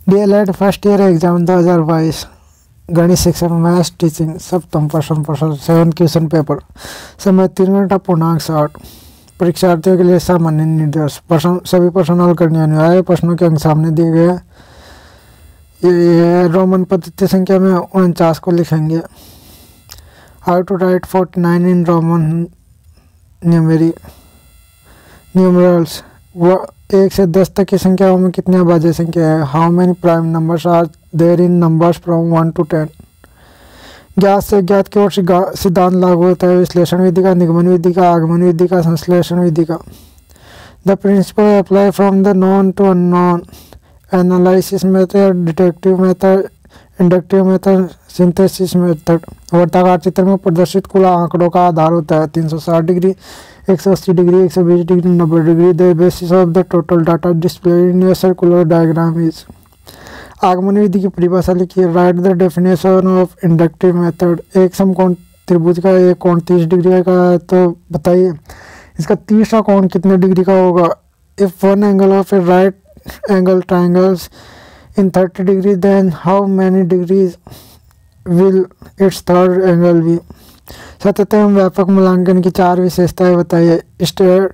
DLED first year exam 2022 गणित शिक्षक maths teaching सप्तम प्रश्न 7 क्वेश्चन पेपर। समय 3 घंटा पूर्णांक 60। परीक्षार्थियों के लिए सामान्य निर्देश। प्रश्न सभी प्रश्न हल करने अनिवार्य। प्रश्नों के अंक सामने दिए गए। ये रोमन पद्धति संख्या में 49 को लिखेंगे। How to write 49 in Roman numerals. 1 से 10 तक की संख्याओं में कितनी अभाज्य संख्या है। How many prime numbers are there in numbers from 1 to 10। ज्ञात से ज्ञात की ओर सिद्धांत लागू होता है। विश्लेषण विधि का, निगमन विधि का, आगमन विधि का, संश्लेषण विधि का। The principle apply from the known to unknown. Analysis method, deductive method, inductive method, synthesis method. वर्ताकार चित्र में प्रदर्शित कुल आंकड़ों का आधार होता है 360 degree, 180 degree, 120 degree, 90 degree. The basis of the total data display in circular diagram is. आगमन विधि की परिभाषा लिखिए। Write the definition of inductive method. एक समकोण त्रिभुज का एक कोण 30 डिग्री का है, तो बताइए इसका तीसरा कोण कितने डिग्री का होगा। If one angle of a right angle triangles in 30 degree, then how many degrees will its third angle be. सतत एवं व्यापक मूल्यांकन की 4 विशेषताएं बताइए। State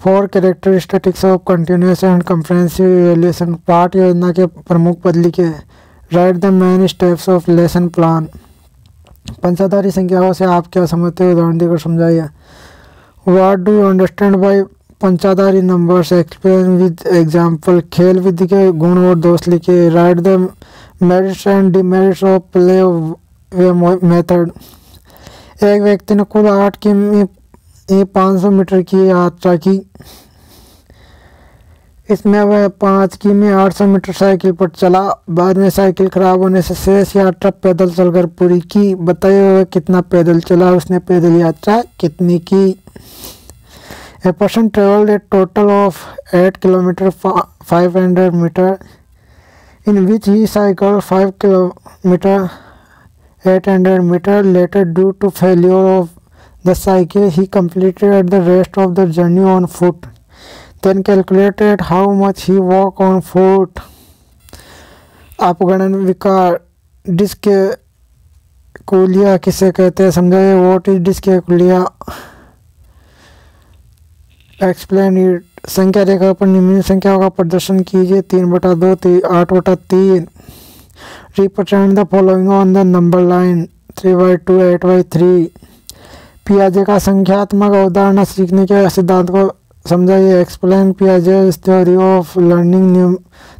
4 characteristics of continuous and comprehensive evaluation. पाठ योजना के प्रमुख पद लिखे। Write the main steps of lesson plan. पंचाधारी संख्याओं से आप क्या समझते हो, उदाहरण देकर समझाइए। What do you understand by पंचाधारी नंबर्स, एक्सप्लेन विद एग्जाम्पल। खेल विधि के गुण और दोष लिखे। Write the merits and demerits of play way method. एक व्यक्ति ने कुल 8 किमी 500 मीटर की यात्रा की। इसमें वह 5 किमी 800 मीटर साइकिल पर चला। बाद में साइकिल खराब होने से शेष यात्रा पैदल चलकर पूरी की। बताइए वह कितना पैदल चला, उसने पैदल यात्रा कितनी की। A person travelled a total of 8 kilometre 500 metre in which he cycle 5 kilometre 800 meter. Later, due to failure of the cycle, he completed the rest of the journey on foot. Then calculated how much he walked on foot. अपगणन विकार। Dyscalculia किसे कहते हैं, समझाइए। What is dyscalculia, explain it. संख्या रेखा पर निम्न संख्याओं का प्रदर्शन कीजिए। 3/2, 8/3। Represent the following on the number line 3/2, 8/3। पियाजे का संख्यात्मक अवधारणा सीखने के सिद्धांत को समझाइए। Explain Piaget's theory of learning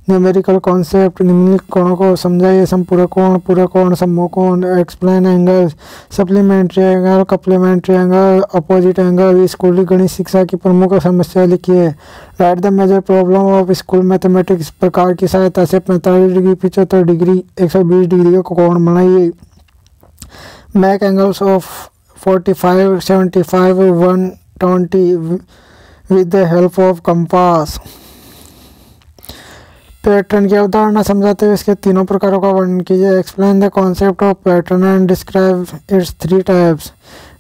numerical concept. निम्नलिखित कोणों को समझाइए। संपूरक कोण, पूरक कोण, समूह कोण। Explain angles, supplementary angle, complementary angle, opposite angle. स्कूली गणित शिक्षा की प्रमुख समस्या लिखिए। Write the major problem of school mathematics. प्रकार की सहायता से 45 डिग्री, 75 डिग्री, 120 डिग्री का कोण बनाइए। Make angles of 45, 75, 120 with the help of compass। Pattern की अवधारणा समझाते हुए इसके तीनों प्रकारों का वर्णन कीजिए। Explain the concept of pattern and describe it's 3 types.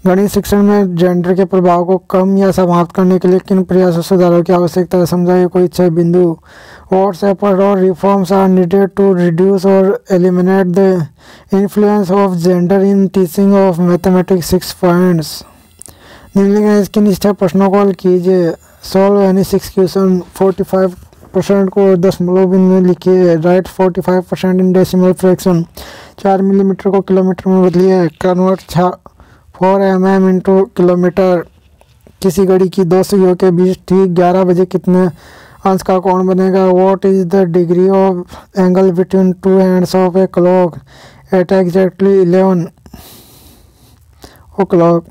गणित शिक्षण में जेंडर के प्रभाव को कम या समाप्त करने के लिए किन प्रयासों सुधारों की आवश्यकता है, समझाइए। कोई 6 बिंदु। व्हाट्स एफर्ट और reforms are needed to reduce और eliminate the influence of gender in teaching of mathematics. 6 points. निम्नलिखित इसके निश्चय प्रश्नों को हल कीजिए। Solve any 6 question. 45% को दशमलव बिंदु में लिखिए। Right 45% in decimal fraction. 4 millimetre को किलोमीटर में बदलिए। Convert 4 mm into kilometre. किसी घड़ी की 2 सुइयों के बीच ठीक 11 बजे कितने अंश का कोण बनेगा। What is the degree of angle between 2 hands of a clock at exactly 11 o'clock।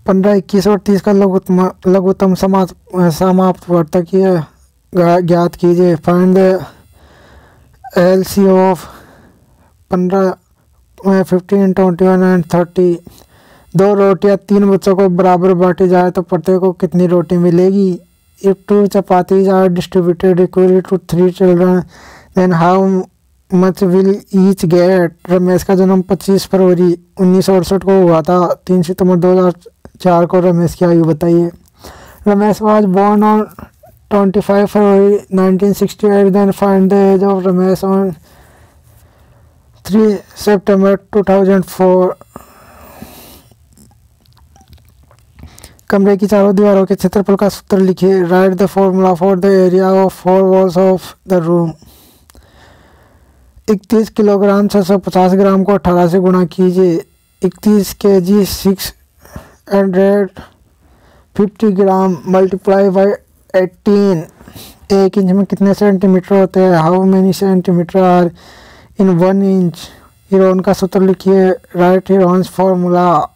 15, 21 और 30 का लघुत्तम समाप्त वर्तकीय ज्ञात कीजिए। Find the LC of 15, 15, 21 and 30। 2 रोटियां 3 बच्चों को बराबर बांटी जाए तो प्रत्येक को कितनी रोटी मिलेगी। If 2 chapatis are distributed equally to 3 children, then how much will each get. Ramesh का जन्म 25 फरवरी 1968 को हुआ था। 3 सितंबर 2004 को रमेश की आयु बताइए। Ramesh was born on 25 February 1968. Then find the age of Ramesh on 3 September 2004. कमरे की चारों दीवारों के क्षेत्रफल का सूत्र लिखिए. Write the formula for the area of 4 walls of the room. 31 kilogram 650 gram को 18 से गुणा कीजिए. 31 kg 650 gram multiply by 18. 1 inch में कितने सेंटीमीटर होते हैं? How many centimetre are in 1 inch. Heron का सूत्र लिखिए. Write Heron's formula.